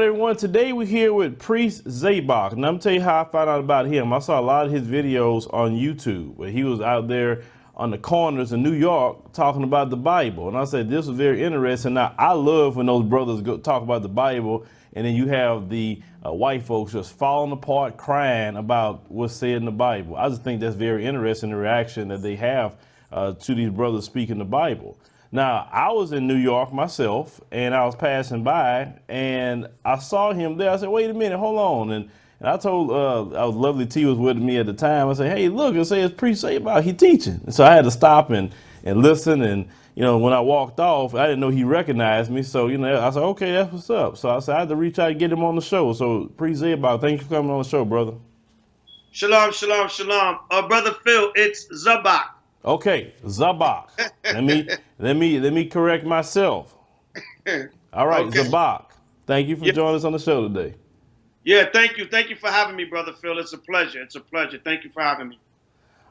everyone. Today we're here with Priest Zabach, and I'm tell you how I found out about him. I saw a lot of his videos on YouTube where he was out there on the corners in New York talking about the Bible, and I said this was very interesting. Now I love when those brothers go talk about the Bible, and then you have the white folks just falling apart, crying about what's said in the Bible. I just think that's very interesting, the reaction that they have to these brothers speaking the Bible. Now, I was in New York myself, and I was passing by, and I saw him there. I said, wait a minute, hold on. And I told, I was Lovely T was with me at the time. I said, hey, look, it says Priest Zabach, he teaching. And so I had to stop and listen. And, you know, when I walked off, I didn't know he recognized me. So, you know, I said, okay, that's what's up. So I said, I had to reach out and get him on the show. So, Priest Zabach, thank you for coming on the show, brother. Shalom, shalom, shalom. Brother Phil, it's Zabach. Okay, Zabach. let me correct myself. All right, okay. Zabach. Thank you for joining us on the show today. Yeah, thank you. Thank you for having me, Brother Phil. It's a pleasure. It's a pleasure. Thank you for having me.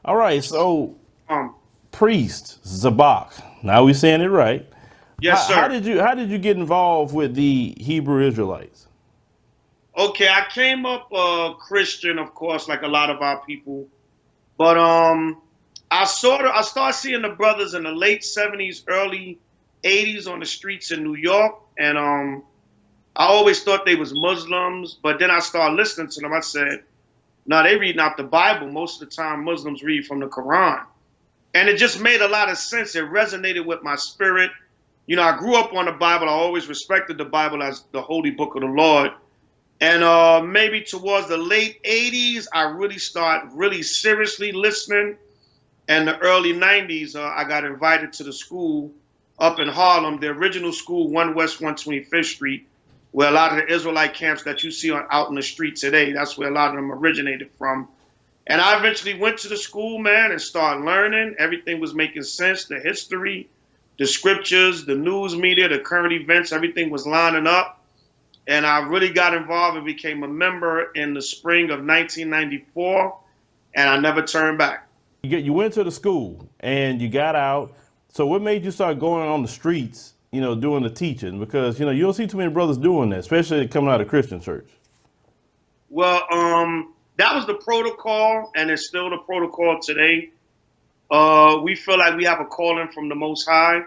All right, so Priest Zabach. Now we're saying it right. Yes, sir. How did you get involved with the Hebrew Israelites? Okay, I came up Christian, of course, like a lot of our people, but I started seeing the brothers in the late 70s, early 80s on the streets in New York. And I always thought they was Muslims. But then I started listening to them. I said, no, they reading out the Bible. Most of the time, Muslims read from the Quran. And it just made a lot of sense. It resonated with my spirit. You know, I grew up on the Bible. I always respected the Bible as the holy book of the Lord. And maybe towards the late 80s, I really started seriously listening. And the early 90s, I got invited to the school up in Harlem, the original school, 1 West 125th Street, where a lot of the Israelite camps that you see out in the street today, that's where a lot of them originated from. And I eventually went to the school, man, and started learning. Everything was making sense. The history, the scriptures, the news media, the current events, everything was lining up. And I really got involved and became a member in the spring of 1994, and I never turned back. You went to the school and you got out. So what made you start going on the streets, you know, doing the teaching? Because, you know, you don't see too many brothers doing that, especially coming out of Christian church. Well, that was the protocol, and it's still the protocol today. We feel like we have a calling from the Most High.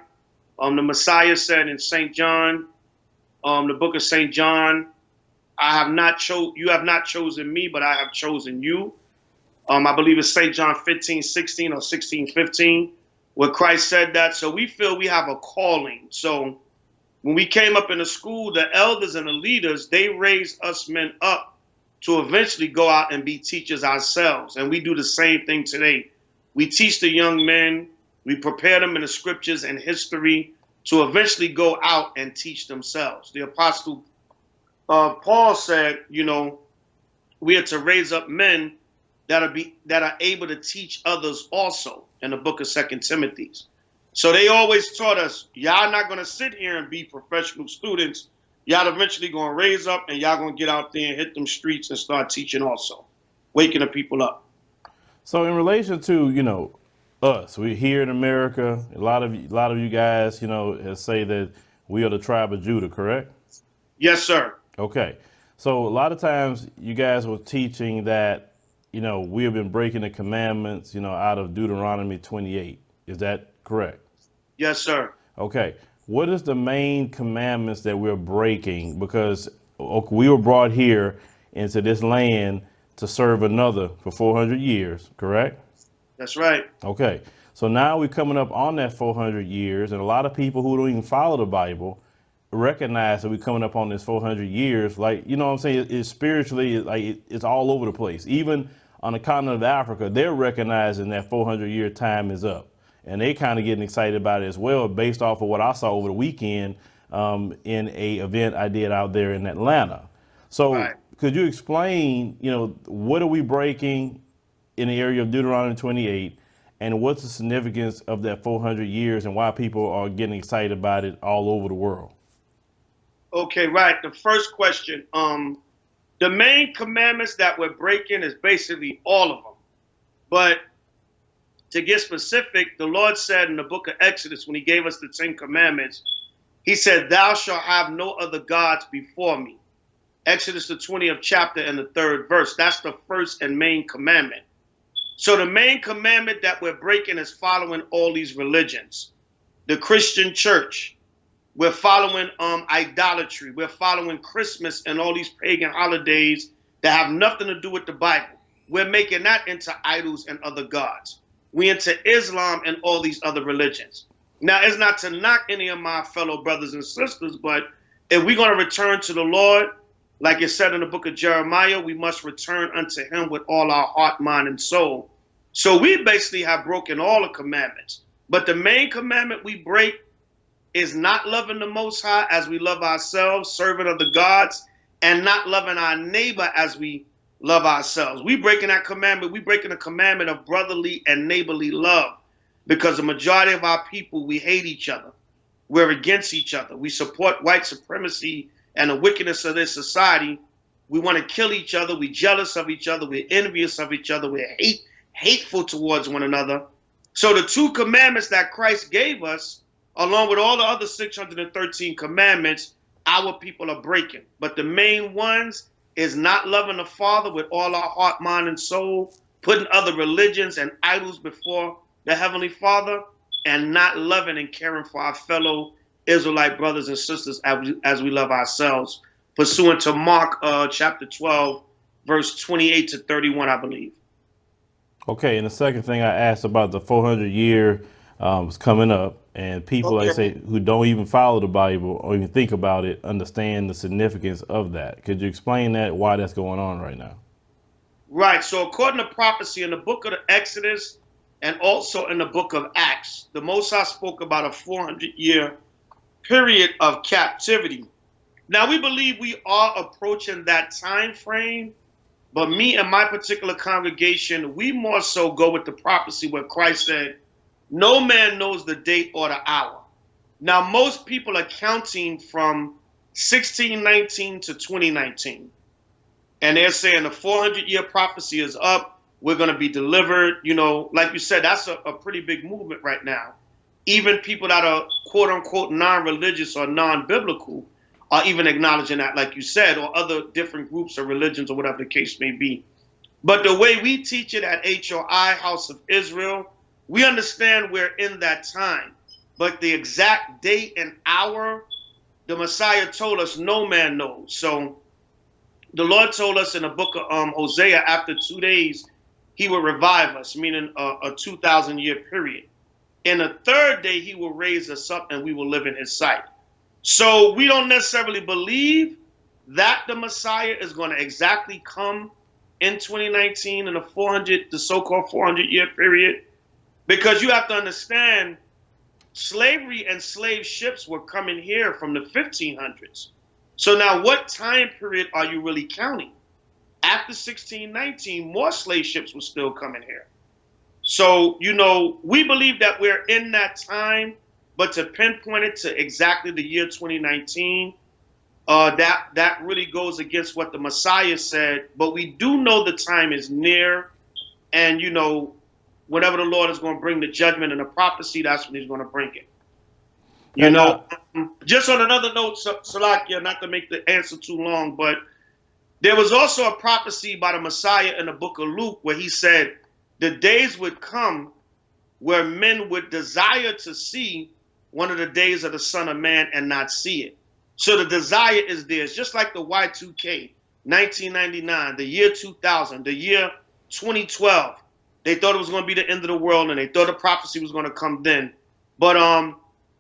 The Messiah said in St. John, the book of St. John, you have not chosen me, but I have chosen you. I believe it's St. John 15:16 or 16:15, where Christ said that. So we feel we have a calling. So when we came up in the school, the elders and the leaders, they raised us men up to eventually go out and be teachers ourselves. And we do the same thing today. We teach the young men, we prepare them in the scriptures and history to eventually go out and teach themselves. The apostle Paul said, you know, we are to raise up men that are able to teach others also, in the book of 2 Timothy. So they always taught us, y'all not going to sit here and be professional students. Y'all eventually going to raise up and y'all going to get out there and hit them streets and start teaching also, waking the people up. So in relation to, you know, us, we're here in America. A lot of you guys, you know, say that we are the tribe of Judah, correct? Yes, sir. Okay. So a lot of times you guys were teaching that, you know, we have been breaking the commandments, you know, out of Deuteronomy 28. Is that correct? Yes, sir. Okay. What is the main commandments that we're breaking? Because we were brought here into this land to serve another for 400 years, correct? That's right. Okay. So now we're coming up on that 400 years, and a lot of people who don't even follow the Bible recognize that we're coming up on this 400 years. Like, you know what I'm saying? It's spiritually, like it's all over the place. Even on the continent of Africa, they're recognizing that 400-year time is up. And they kind of getting excited about it as well, based off of what I saw over the weekend in a event I did out there in Atlanta. So could you explain, you know, what are we breaking in the area of Deuteronomy 28, and what's the significance of that 400 years and why people are getting excited about it all over the world? Okay, right. The first question, the main commandments that we're breaking is basically all of them. But to get specific, the Lord said in the book of Exodus, when he gave us the 10 commandments, he said, thou shalt have no other gods before me. Exodus the 20th chapter and the 3rd verse. That's the first and main commandment. So the main commandment that we're breaking is following all these religions. The Christian church, we're following idolatry. We're following Christmas and all these pagan holidays that have nothing to do with the Bible. We're making that into idols and other gods. We into Islam and all these other religions. Now, it's not to knock any of my fellow brothers and sisters, but if we're going to return to the Lord, like it said in the book of Jeremiah, we must return unto him with all our heart, mind, and soul. So we basically have broken all the commandments. But the main commandment we break is not loving the Most High as we love ourselves, serving other gods, and not loving our neighbor as we love ourselves. We breaking that commandment. We breaking the commandment of brotherly and neighborly love, because the majority of our people, we hate each other. We're against each other. We support white supremacy and the wickedness of this society. We want to kill each other. We're jealous of each other. We're envious of each other. We're hateful towards one another. So the 2 commandments that Christ gave us, along with all the other 613 commandments, our people are breaking. But the main ones is not loving the Father with all our heart, mind, and soul, putting other religions and idols before the Heavenly Father, and not loving and caring for our fellow Israelite brothers and sisters as we love ourselves, pursuant to Mark chapter 12, verse 28 to 31, I believe. Okay, and the second thing I asked about the 400-year was coming up, and people, like I say, who don't even follow the Bible or even think about it, understand the significance of that. Could you explain that, why that's going on right now? Right. So according to prophecy in the book of the Exodus and also in the book of Acts, the Most High spoke about a 400-year period of captivity. Now, we believe we are approaching that time frame, but me and my particular congregation, we more so go with the prophecy where Christ said, no man knows the date or the hour. Now, most people are counting from 1619 to 2019. And they're saying the 400-year prophecy is up. We're going to be delivered. You know, like you said, that's a pretty big movement right now. Even people that are quote unquote non-religious or non-biblical are even acknowledging that, like you said, or other different groups or religions or whatever the case may be. But the way we teach it at HOI, House of Israel, we understand we're in that time. But the exact date and hour, the Messiah told us no man knows. So the Lord told us in the book of Hosea, after 2 days, he will revive us, meaning a 2,000-year period. In the 3rd day, he will raise us up and we will live in his sight. So we don't necessarily believe that the Messiah is going to exactly come in 2019 in the so-called 400-year period, because you have to understand slavery and slave ships were coming here from the 1500s. So now what time period are you really counting? After 1619, more slave ships were still coming here. So, you know, we believe that we're in that time, but to pinpoint it to exactly the year 2019, that really goes against what the Messiah said. But we do know the time is near, and, you know, whenever the Lord is going to bring the judgment and the prophecy, that's when he's going to bring it. You know, just on another note, Salakia, not to make the answer too long, but there was also a prophecy by the Messiah in the book of Luke where he said the days would come where men would desire to see one of the days of the Son of Man and not see it. So the desire is there. It's just like the Y2K, 1999, the year 2000, the year 2012. They thought it was going to be the end of the world, and they thought the prophecy was going to come then. But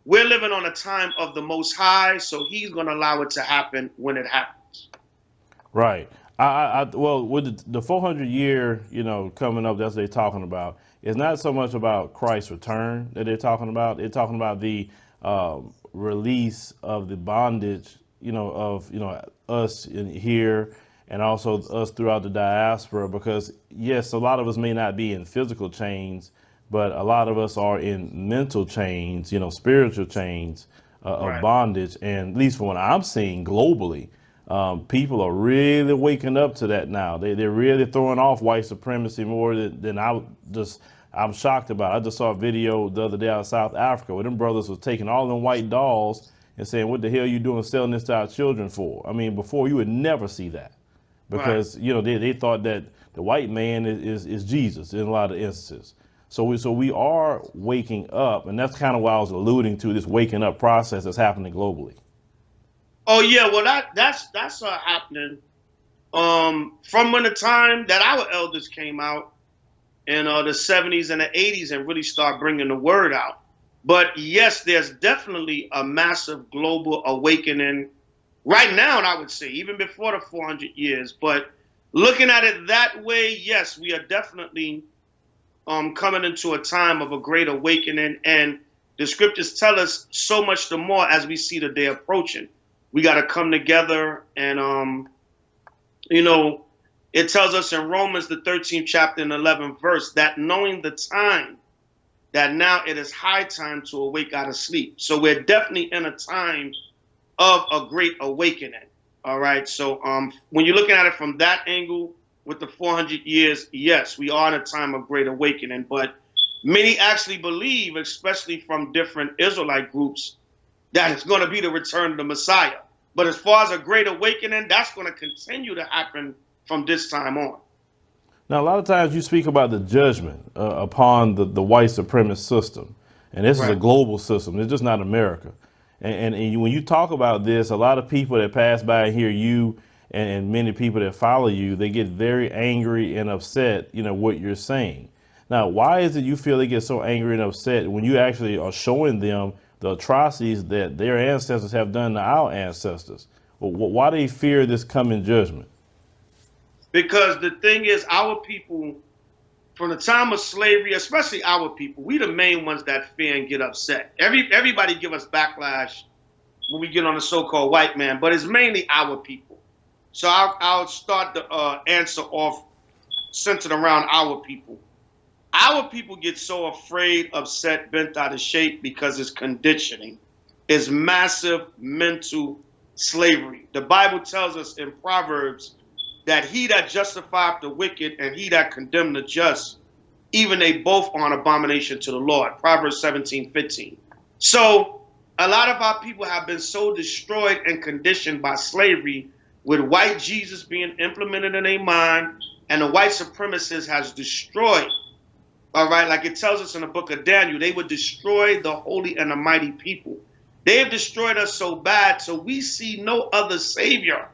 we're living on a time of the Most High, so he's going to allow it to happen when it happens. Right. Well, with the 400-year, you know, coming up, that's what they're talking about. It's not so much about Christ's return that they're talking about. They're talking about the release of the bondage, you know, of, you know, us in here and also us throughout the diaspora. Because yes, a lot of us may not be in physical chains, but a lot of us are in mental chains, you know, spiritual chains of bondage. And at least from what I'm seeing globally, people are really waking up to that now. They're really throwing off white supremacy more than I'm shocked about. I just saw a video the other day out of South Africa where them brothers was taking all them white dolls and saying, what the hell are you doing selling this to our children for? I mean, before you would never see that, because they thought that the white man is Jesus in a lot of instances. So we are waking up, and that's kind of why I was alluding to this waking up process that's happening globally. Oh yeah, well that's happening. From when the time that our elders came out in the 70s and the 80s and really start bringing the word out. But yes, there's definitely a massive global awakening right now, and I would say even before the 400 years. But looking at it that way, yes, we are definitely coming into a time of a great awakening, and the scriptures tell us so much the more as we see the day approaching. We got to come together, and you know, it tells us in Romans, the 13th chapter and 11th verse, that knowing the time, that now it is high time to awake out of sleep. So we're definitely in a time of a great awakening. All right. So when you're looking at it from that angle with the 400 years, yes, we are in a time of great awakening. But many actually believe, especially from different Israelite groups, that it's going to be the return of the Messiah. But as far as a great awakening, that's going to continue to happen from this time on. Now, a lot of times you speak about the judgment upon the white supremacist system, and this is a Right. global system. It's just not America. When you talk about this, a lot of people that pass by and hear you and many people that follow you, they get very angry and upset, what you're saying. Now, why is it you feel they get so angry and upset when you actually are showing them the atrocities that their ancestors have done to our ancestors? Well, why do they fear this coming judgment? Because the thing is, our people, from the time of slavery, especially our people, we the main ones that fear and get upset. Everybody give us backlash when we get on the so-called white man, but it's mainly our people. So I'll start the answer off centered around our people. Our people get so afraid, upset, bent out of shape because it's conditioning. It's massive mental slavery. The Bible tells us in Proverbs that he that justifieth the wicked and he that condemneth the just, even they both are an abomination to the Lord. Proverbs 17:15. So a lot of our people have been so destroyed and conditioned by slavery, with white Jesus being implemented in their mind, and the white supremacist has destroyed. All right, like it tells us in the book of Daniel, they would destroy the holy and the mighty people. They have destroyed us so bad, so we see no other savior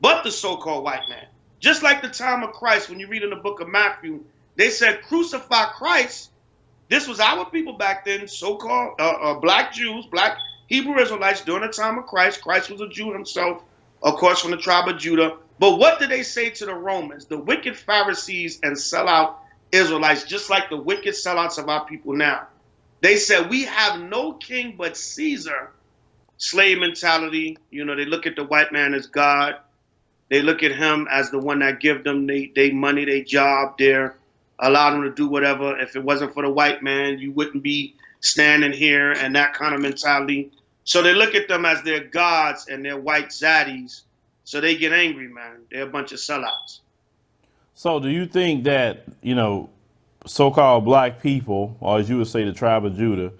but the so-called white man. Just like the time of Christ, when you read in the book of Matthew, they said, crucify Christ. This was our people back then, so-called black Jews, black Hebrew Israelites during the time of Christ. Christ was a Jew himself, of course, from the tribe of Judah. But what did they say to the Romans? The wicked Pharisees and sellout Israelites, just like the wicked sellouts of our people now. They said, we have no king but Caesar. Slave mentality. They look at the white man as God. They look at him as the one that give them they money, they job, allow them to do whatever. If it wasn't for the white man, you wouldn't be standing here, and that kind of mentality. So they look at them as their gods and their white zaddies. So they get angry, man. They're a bunch of sellouts. So do you think that, so-called black people, or as you would say, the tribe of Judah,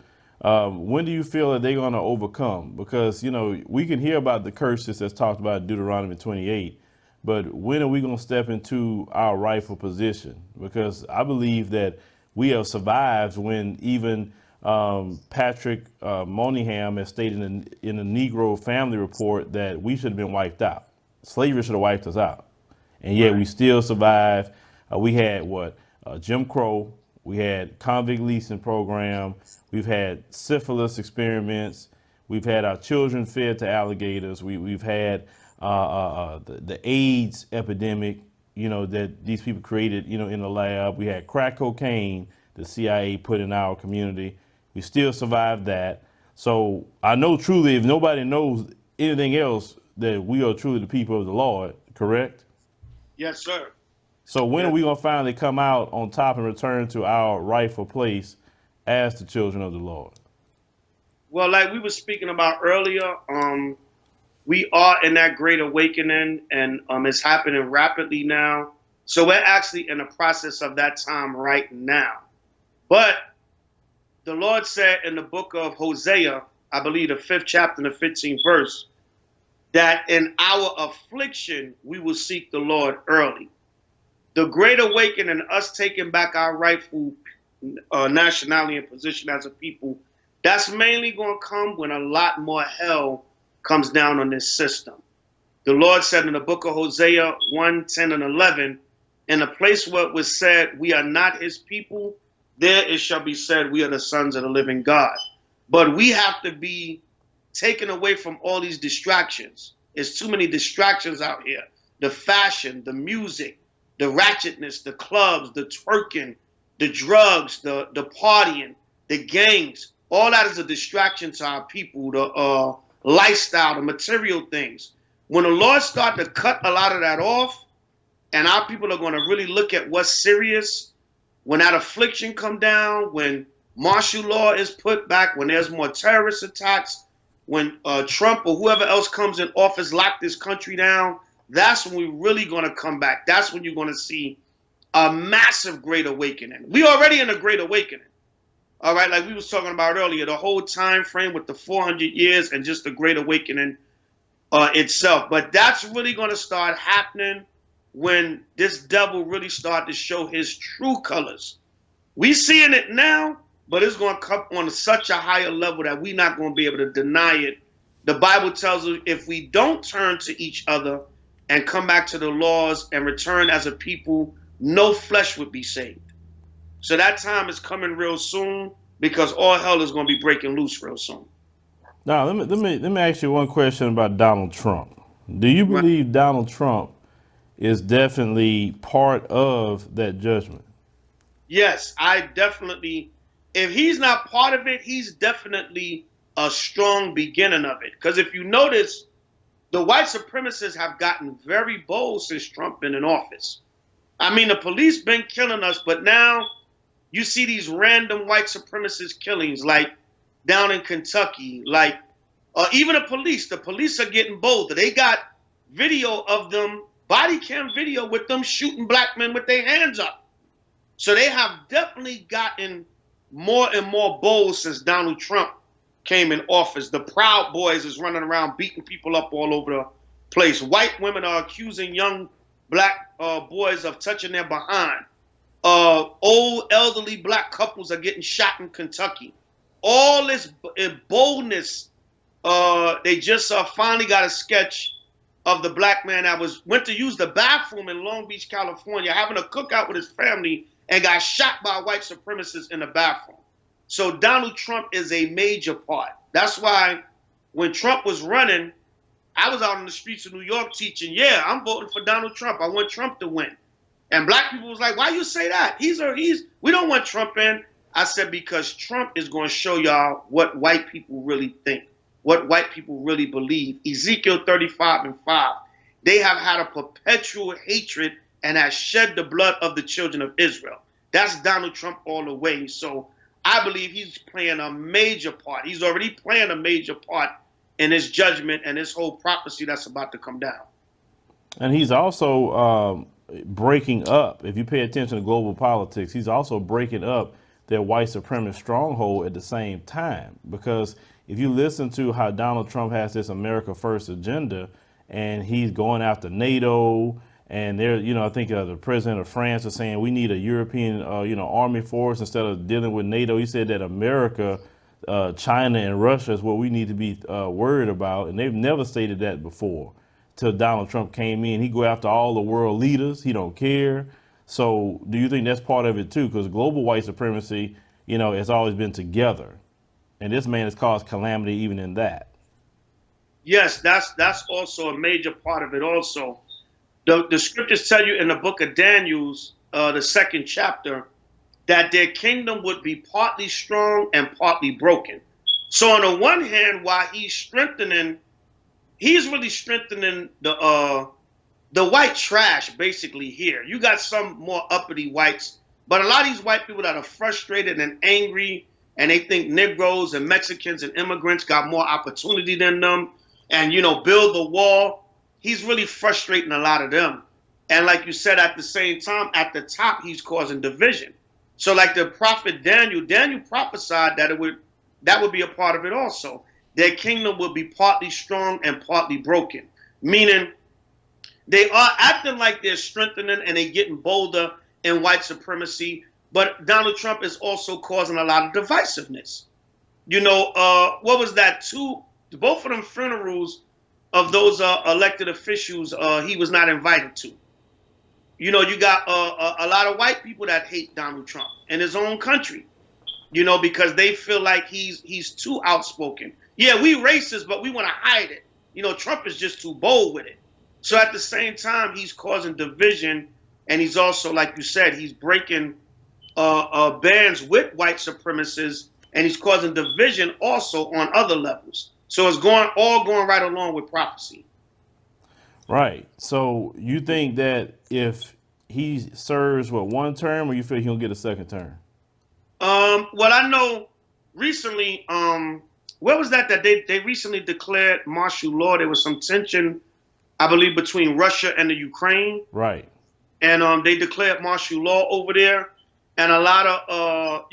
when do you feel that they're going to overcome? Because, we can hear about the curses that's talked about in Deuteronomy 28, but when are we going to step into our rightful position? Because I believe that we have survived when even Patrick Moynihan has stated in the Negro Family Report that we should have been wiped out. Slavery should have wiped us out. And yet we still survive. We had Jim Crow. We had convict leasing program. We've had syphilis experiments. We've had our children fed to alligators. We've had the AIDS epidemic, that these people created, in the lab. We had crack cocaine the CIA put in our community. We still survived that. So I know truly, if nobody knows anything else, that we are truly the people of the Lord, correct? Yes, sir. So when are Yes. we going to finally come out on top and return to our rightful place as the children of the Lord? Well, like we were speaking about earlier, we are in that great awakening, and it's happening rapidly now. So we're actually in the process of that time right now. But the Lord said in the book of Hosea, I believe the 5th chapter and the 15th verse, that in our affliction we will seek the Lord early. The great awakening, us taking back our rightful nationality and position as a people, that's mainly going to come when a lot more hell comes down on this system. The Lord said in the book of Hosea 1, 10, and 11, in a place where it was said, we are not his people, there it shall be said, we are the sons of the living God. But we have to be taken away from all these distractions. There's too many distractions out here. The fashion, the music, the ratchetness, the clubs, the twerking, the drugs, the partying, the gangs. All that is a distraction to our people, the lifestyle, the material things. When the Lord start to cut a lot of that off, and our people are going to really look at what's serious, when that affliction come down, when martial law is put back, when there's more terrorist attacks, when Trump or whoever else comes in office lock this country down, that's when we're really going to come back. That's when you're going to see a massive great awakening. We already in a great awakening. All right, like we was talking about earlier, the whole time frame with the 400 years and just the great awakening itself. But that's really going to start happening when this devil really start to show his true colors. We seeing it now, but it's going to come on such a higher level that we're not going to be able to deny it. The Bible tells us if we don't turn to each other and come back to the laws and return as a people, no flesh would be saved. So that time is coming real soon because all hell is going to be breaking loose real soon. Now, let me ask you one question about Donald Trump. Do you Right. believe Donald Trump is definitely part of that judgment? Yes, I definitely, if he's not part of it, he's definitely a strong beginning of it. Because if you notice, the white supremacists have gotten very bold since Trump been in office. I mean, the police been killing us, but now you see these random white supremacist killings, like down in Kentucky, like even the police are getting bolder. They got video of them, body cam video with them shooting black men with their hands up. So they have definitely gotten more and more bold since Donald Trump came in office. The Proud Boys is running around beating people up all over the place. White women are accusing young black boys of touching their behind. Old elderly black couples are getting shot in Kentucky. All this boldness. They just finally got a sketch of the black man that went to use the bathroom in Long Beach, California, having a cookout with his family and got shot by white supremacists in the bathroom. So Donald Trump is a major part. That's why when Trump was running, I was out on the streets of New York teaching, yeah, I'm voting for Donald Trump. I want Trump to win. And black people was like, why you say that? We don't want Trump in. I said, because Trump is going to show y'all what white people really think, what white people really believe. Ezekiel 35:5. They have had a perpetual hatred and has shed the blood of the children of Israel. That's Donald Trump all the way. So I believe he's playing a major part. He's already playing a major part in his judgment and this whole prophecy that's about to come down. And he's also breaking up, if you pay attention to global politics, he's also breaking up their white supremacist stronghold at the same time. Because if you listen to how Donald Trump has this America First agenda, and he's going after NATO, and there, I think the president of France is saying we need a European, army force instead of dealing with NATO. He said that America, China, and Russia is what we need to be worried about, and they've never stated that before. Till Donald Trump came in, he go after all the world leaders. He don't care. So, do you think that's part of it too? Because global white supremacy, has always been together, and this man has caused calamity even in that. Yes, that's also a major part of it. Also, the scriptures tell you in the book of Daniel's, the 2nd chapter, that their kingdom would be partly strong and partly broken. So, on the one hand, while he's really strengthening the white trash basically here. You got some more uppity whites, but a lot of these white people that are frustrated and angry, and they think Negroes and Mexicans and immigrants got more opportunity than them, and build the wall. He's really frustrating a lot of them. And like you said, at the same time, at the top, he's causing division. So like the prophet Daniel prophesied that that would be a part of it also. their kingdom will be partly strong and partly broken. Meaning they are acting like they're strengthening and they're getting bolder in white supremacy, but Donald Trump is also causing a lot of divisiveness. What was that? Both of them funerals of those elected officials, he was not invited to. You got a lot of white people that hate Donald Trump in his own country. Because they feel like he's too outspoken. Yeah, we racist, but we want to hide it. Trump is just too bold with it. So at the same time, he's causing division, and he's also, like you said, he's breaking bands with white supremacists, and he's causing division also on other levels. So it's all going right along with prophecy. Right. So you think that if he serves one term, or you feel he'll get a second term? Well, I know recently, what was that they recently declared martial law? There was some tension, I believe, between Russia and the Ukraine. Right. And they declared martial law over there. And a lot of,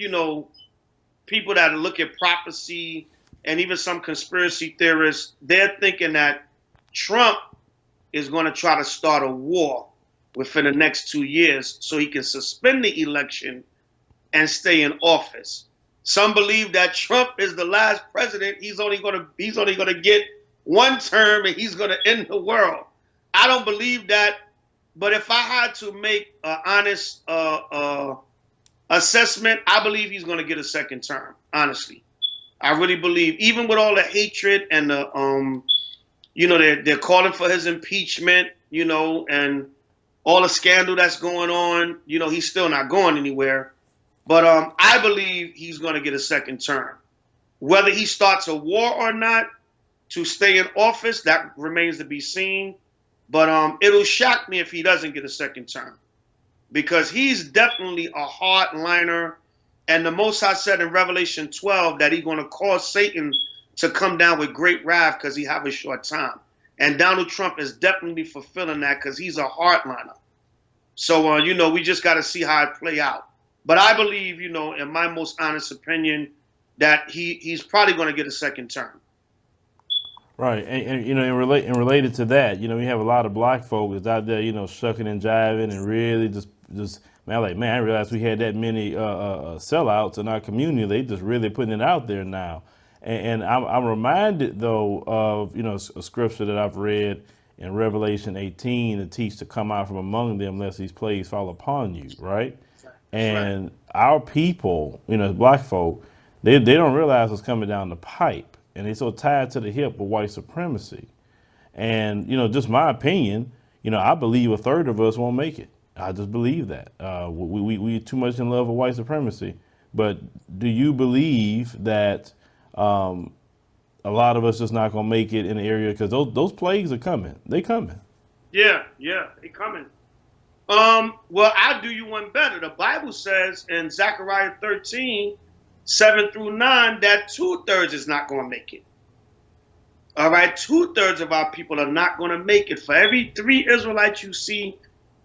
people that look at prophecy and even some conspiracy theorists, they're thinking that Trump is going to try to start a war within the next 2 years so he can suspend the election and stay in office. Some believe that Trump is the last president. He's only going to get one term and he's going to end the world. I don't believe that. But if I had to make an honest assessment, I believe he's going to get a second term. Honestly, I really believe, even with all the hatred and the they're calling for his impeachment, and all the scandal that's going on. He's still not going anywhere. But I believe he's going to get a second term. Whether he starts a war or not to stay in office, that remains to be seen. But it'll shock me if he doesn't get a second term, because he's definitely a hardliner. And the Most High said in Revelation 12 that he's going to cause Satan to come down with great wrath because he have a short time. And Donald Trump is definitely fulfilling that because he's a hardliner. So, we just got to see how it play out. But I believe, in my most honest opinion, that he's probably going to get a second term. Right, and related to that, we have a lot of black folks out there, shucking and jiving and really just man, I didn't realize we had that many sellouts in our community. They just really putting it out there now, and I'm reminded though of a scripture that I've read in Revelation 18 to teach to come out from among them lest these plagues fall upon you, right? And our people, black folk, they don't realize what's coming down the pipe. And they're so tied to the hip with white supremacy. And, just my opinion, I believe a third of us won't make it. I just believe that. We too much in love with white supremacy. But do you believe that a lot of us just not going to make it in the area? Because those plagues are coming. They coming. Yeah, they coming. Well, I'll do you one better. The Bible says in Zechariah 13, 7-9, that 2/3 is not going to make it. All right, 2/3 of our people are not going to make it. For every 3 Israelites you see,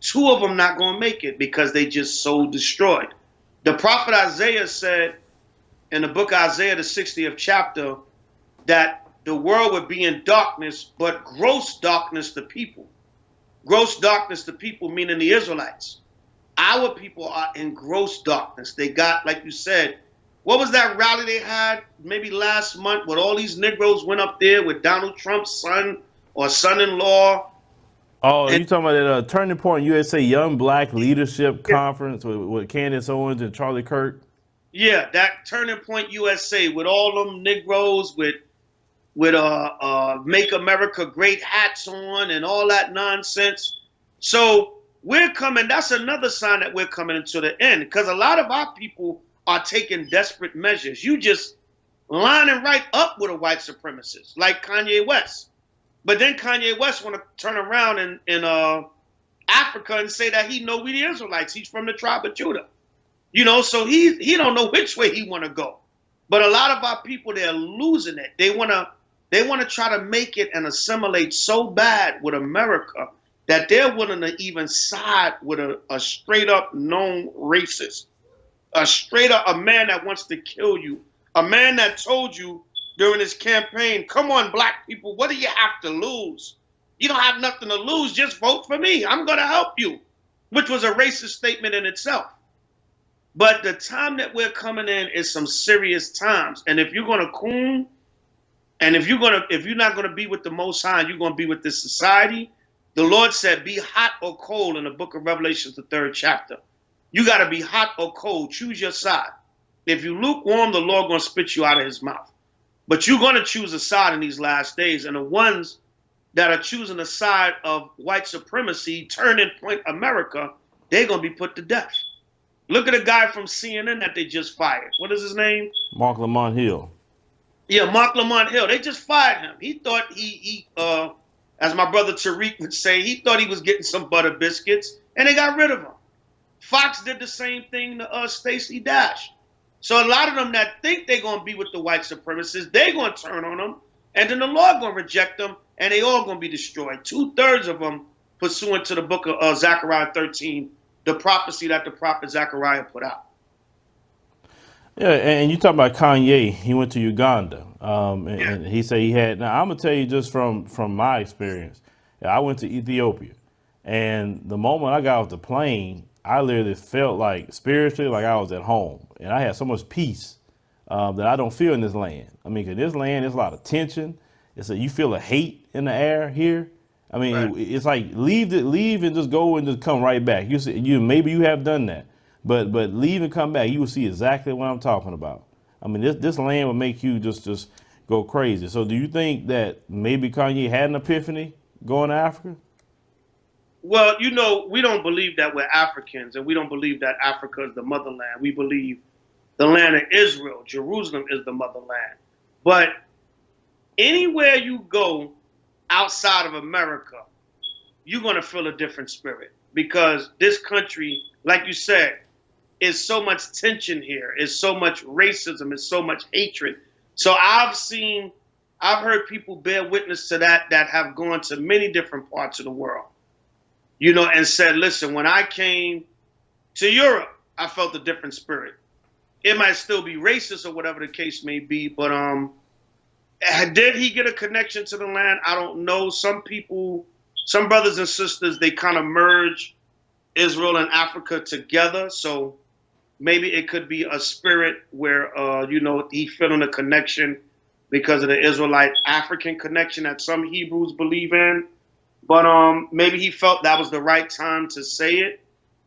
2 of them not going to make it because they just so destroyed. The prophet Isaiah said in the book of Isaiah, the 60th chapter, that the world would be in darkness, but gross darkness to people. Gross darkness to people, meaning the Israelites. Our people are in gross darkness. They got, like you said, what was that rally they had maybe last month with all these Negroes went up there with Donald Trump's son or son-in-law? Oh, you talking about that Turning Point USA Young Black Leadership Conference with Candace Owens and Charlie Kirk? Yeah, that Turning Point USA with all them Negroes with Make America Great hats on and all that nonsense. So we're coming, that's another sign that we're coming into the end, because a lot of our people are taking desperate measures. You just lining right up with a white supremacist like Kanye West. But then Kanye West want to turn around in Africa and say that he know we the Israelites. He's from the tribe of Judah. So he don't know which way he want to go. But a lot of our people, they're losing it. They want to try to make it and assimilate so bad with America that they're willing to even side with a straight up known racist. A man that wants to kill you, a man that told you during his campaign, come on, black people, what do you have to lose? You don't have nothing to lose. Just vote for me. I'm going to help you, which was a racist statement in itself. But the time that we're coming in is some serious times. And if you're going to coon, and if you're not going to be with the Most High, you're going to be with this society. The Lord said, be hot or cold in the book of Revelation, the 3rd chapter. You got to be hot or cold. Choose your side. If you lukewarm, the Lord going to spit you out of his mouth. But you're going to choose a side in these last days. And the ones that are choosing the side of white supremacy, turning point America, they're going to be put to death. Look at a guy from CNN that they just fired. What is his name? Mark Lamont Hill. Yeah, Mark Lamont Hill. They just fired him. He thought he as my brother Tariq would say, he thought he was getting some butter biscuits, and they got rid of him. Fox did the same thing to Stacey Dash. So a lot of them that think they're going to be with the white supremacists, they're going to turn on them, and then the Lord going to reject them, and they all going to be destroyed. 2/3 of them, pursuant to the book of Zechariah 13, the prophecy that the prophet Zechariah put out. Yeah, and you talk about Kanye. He went to Uganda, and he said he had. Now I'm gonna tell you just from my experience. I went to Ethiopia, and the moment I got off the plane, I literally felt like spiritually like I was at home, and I had so much peace that I don't feel in this land. I mean, 'cause this land, there's a lot of tension. You feel a hate in the air here. I mean, Right. it's like leave and just go and just come right back. Maybe you have done that, but leave and come back. You will see exactly what I'm talking about. I mean, this land will make you just go crazy. So, do you think that maybe Kanye had an epiphany going to Africa? Well, we don't believe that we're Africans, and we don't believe that Africa is the motherland. We believe the land of Israel, Jerusalem, is the motherland. But anywhere you go outside of America, you're going to feel a different spirit, because this country, like you said, is so much tension here, is so much racism, is so much hatred. So I've heard people bear witness to that have gone to many different parts of the world, and said, listen, when I came to Europe, I felt a different spirit. It might still be racist or whatever the case may be, but did he get a connection to the land? I don't know. Some people, some brothers and sisters, they kind of merge Israel and Africa together. So maybe it could be a spirit where, he feeling a connection because of the Israelite African connection that some Hebrews believe in. But maybe he felt that was the right time to say it.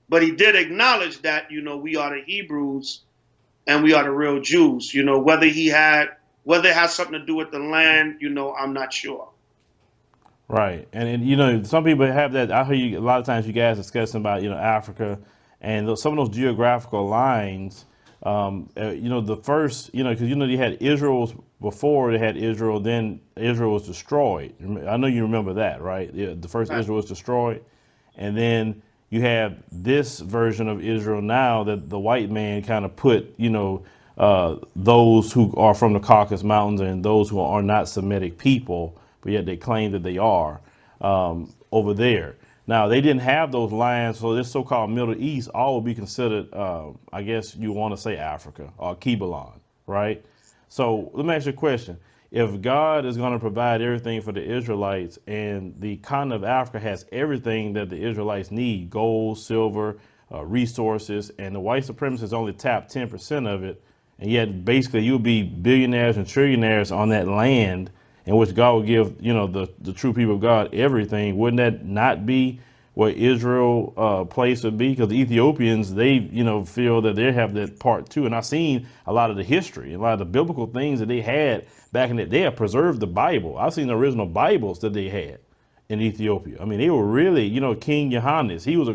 But he did acknowledge that, we are the Hebrews and we are the real Jews. Whether it has something to do with the land, I'm not sure. Right, and some people have that. I hear you a lot of times. You guys discussing about Africa, and some of those geographical lines. The first, because you had Israel before they had Israel. Then Israel was destroyed. I know you remember that, right? The first Right. Israel was destroyed, and then you have this version of Israel now that the white man kind of put, those who are from the Caucasus Mountains and those who are not Semitic people, but yet they claim that they are over there. Now, they didn't have those lines, so this so-called Middle East all would be considered, I guess you want to say Africa or Kibalon, right? So let me ask you a question. If God is going to provide everything for the Israelites and the continent of Africa has everything that the Israelites need, gold, silver, resources, and the white supremacists only tap 10% of it, and yet basically you'll be billionaires and trillionaires on that land in which God will give, the true people of God everything, wouldn't that not be where Israel place would be? Because the Ethiopians, they, feel that they have that part too. And I've seen a lot of the history, a lot of the biblical things that they had back in the day. They have preserved the Bible. I've seen the original Bibles that they had in Ethiopia. I mean, they were really, King Johannes, he was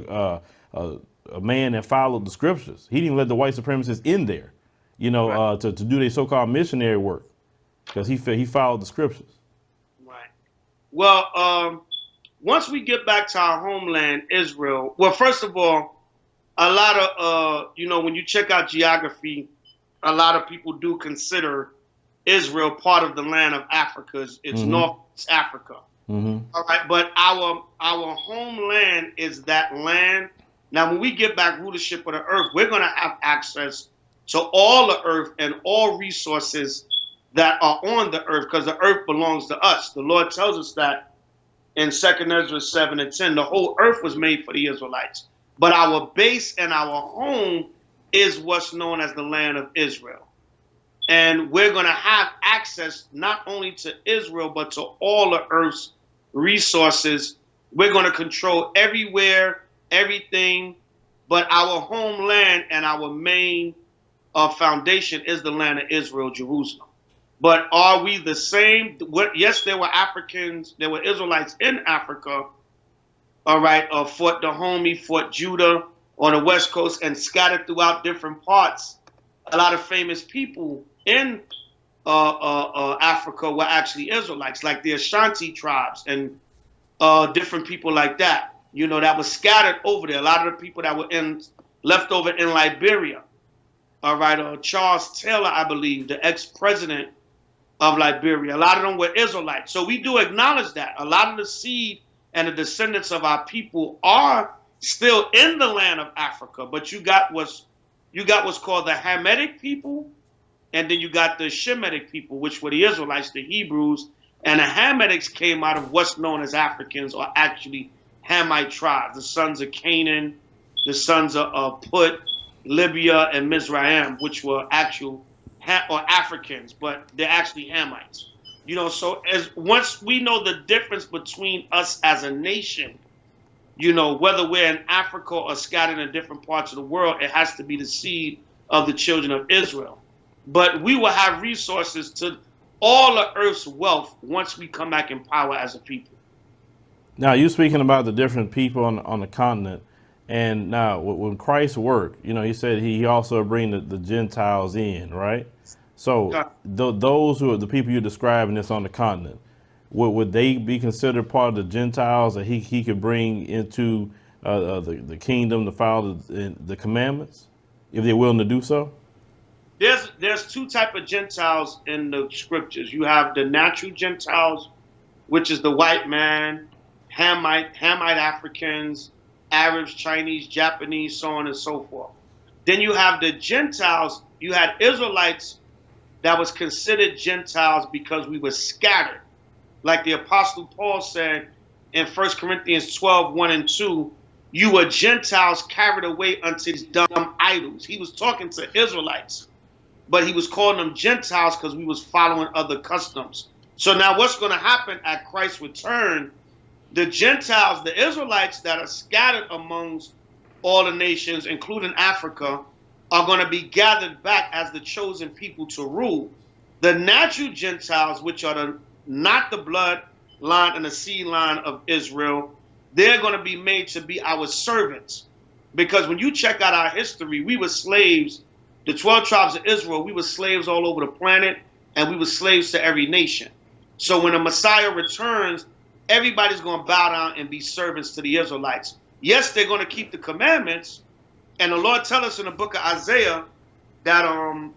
a man that followed the scriptures. He didn't let the white supremacists in there, right, to do their so-called missionary work, because he followed the scriptures. Right. Well, once we get back to our homeland, Israel, well, first of all, a lot of, when you check out geography, a lot of people do consider Israel part of the land of Africa. It's Northeast Africa. Mm-hmm. All right. But our homeland is that land. Now, when we get back rulership of the earth, we're going to have access to all the earth and all resources that are on the earth, because the earth belongs to us. The Lord tells us that in 2nd Ezra 7 and 10. The whole earth was made for the Israelites. But our base and our home is what's known as the land of Israel. And we're going to have access not only to Israel, but to all the earth's resources. We're going to control everywhere, everything, but our homeland and our main foundation is the land of Israel, Jerusalem. But are we the same? Yes, there were Africans, there were Israelites in Africa, all right, Fort Dahomey, Fort Judah on the West Coast, and scattered throughout different parts. A lot of famous people in Africa were actually Israelites, like the Ashanti tribes and different people like that, that was scattered over there. A lot of the people that were left over in Liberia, all right, Charles Taylor, I believe, the ex-president of Liberia, a lot of them were Israelites. So we do acknowledge that. A lot of the seed and the descendants of our people are still in the land of Africa, but you got what's called the Hamitic people, and then you got the Shemitic people, which were the Israelites, the Hebrews, and the Hamitics came out of what's known as Africans, or actually Hamite tribes, the sons of Canaan, the sons of Put, Libya, and Mizraim, which were actual or Africans, but they're actually Hamites. So as once we know the difference between us as a nation, whether we're in Africa or scattered in different parts of the world, it has to be the seed of the children of Israel. But we will have resources to all of earth's wealth once we come back in power as a people. Now, you're speaking about the different people on the continent. And now, when Christ worked, he said he also bring the Gentiles in, right? So those who are the people you're describing that's on the continent, would they be considered part of the Gentiles that he could bring into the kingdom to follow the commandments, if they're willing to do so? There's two type of Gentiles in the scriptures. You have the natural Gentiles, which is the white man, Hamite Africans, Arabs, Chinese, Japanese, so on and so forth. Then you have the Gentiles. You had Israelites that was considered Gentiles because we were scattered. Like the Apostle Paul said in 1 Corinthians 12, 1 and 2, you were Gentiles carried away unto these dumb idols. He was talking to Israelites, but he was calling them Gentiles because we was following other customs. So now what's going to happen at Christ's return? The Gentiles, the Israelites that are scattered amongst all the nations, including Africa, are going to be gathered back as the chosen people to rule. The natural Gentiles, which are not the bloodline and the seed line of Israel, they're going to be made to be our servants. Because when you check out our history, we were slaves. The 12 tribes of Israel, we were slaves all over the planet, and we were slaves to every nation. So when the Messiah returns, everybody's going to bow down and be servants to the Israelites. Yes, they're going to keep the commandments. And the Lord tells us in the book of Isaiah that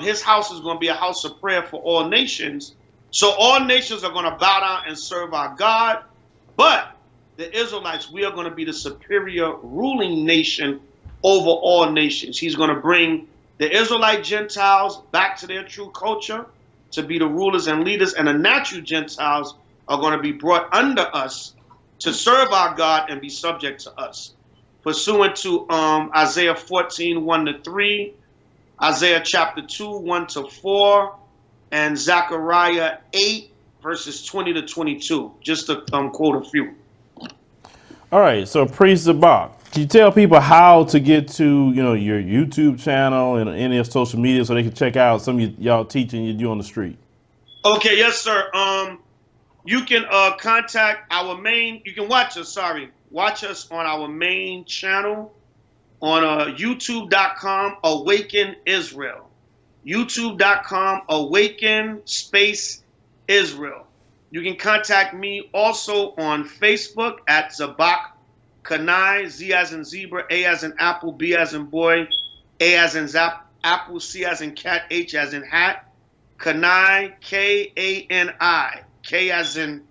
his house is going to be a house of prayer for all nations. So all nations are going to bow down and serve our God. But the Israelites, we are going to be the superior ruling nation over all nations. He's going to bring the Israelite Gentiles back to their true culture to be the rulers and leaders. And the natural Gentiles are going to be brought under us to serve our God and be subject to us. Pursuant to Isaiah 14, 1 to 3, Isaiah chapter 2, 1 to 4, and Zechariah 8, verses 20 to 22, just to quote a few. All right, so Priest Zabach, can you tell people how to get to your YouTube channel and any of social media so they can check out some of y'all teaching you do on the street? Okay, yes, sir. You can contact our main. You can watch us. Watch us on our main channel on YouTube.com Awaken Israel. YouTube.com Awaken Space Israel. You can contact me also on Facebook at Zabach Kanye, Z as in zebra, A as in apple, B as in boy, A as in apple, C as in cat, H as in hat. Kanye, Kani, K as in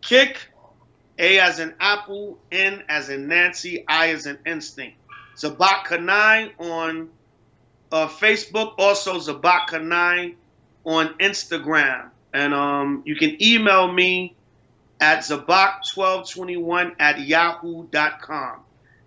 kick, A as in apple, N as in Nancy, I as in instinct. Zabach Kanye on Facebook, also Zabach Kanye on Instagram. And you can email me at Zabach1221@yahoo.com.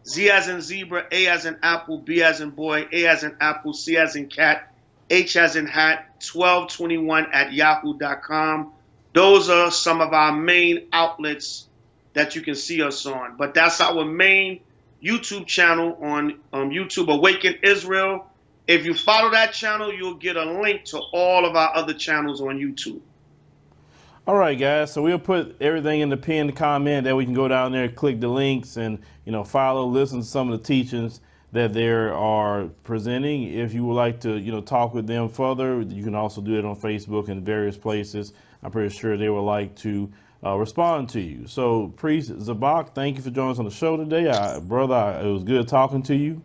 Z as in zebra, A as in apple, B as in boy, A as in apple, C as in cat, H as in hat, 1221@yahoo.com. Those are some of our main outlets that you can see us on. But that's our main YouTube channel on YouTube, Awaken Israel. If you follow that channel, you'll get a link to all of our other channels on YouTube. All right, guys. So we'll put everything in the pinned comment that we can go down there, click the links, and follow, listen to some of the teachings that they are presenting. If you would like to talk with them further, you can also do it on Facebook and various places. I'm pretty sure they would like to respond to you. So, Priest Zabach, thank you for joining us on the show today, brother. It was good talking to you.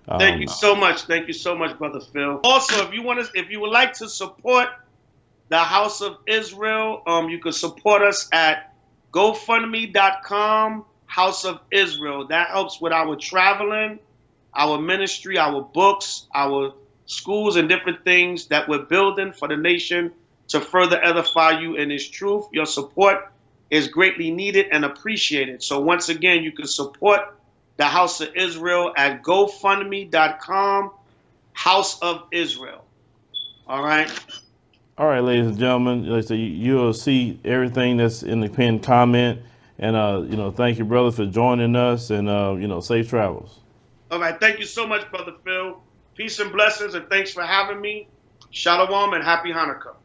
Thank you so much. Thank you so much, Brother Phil. Also, if you would like to support the House of Israel, you can support us at GoFundMe.com, House of Israel. That helps with our traveling, our ministry, our books, our schools, and different things that we're building for the nation to further edify you in His truth. Your support is greatly needed and appreciated. So once again, you can support the House of Israel at GoFundMe.com, House of Israel. All right. All right, ladies and gentlemen, like I say, you'll see everything that's in the pinned comment. And, thank you, brother, for joining us, and, safe travels. All right. Thank you so much, Brother Phil. Peace and blessings, and thanks for having me. Shalom and happy Hanukkah.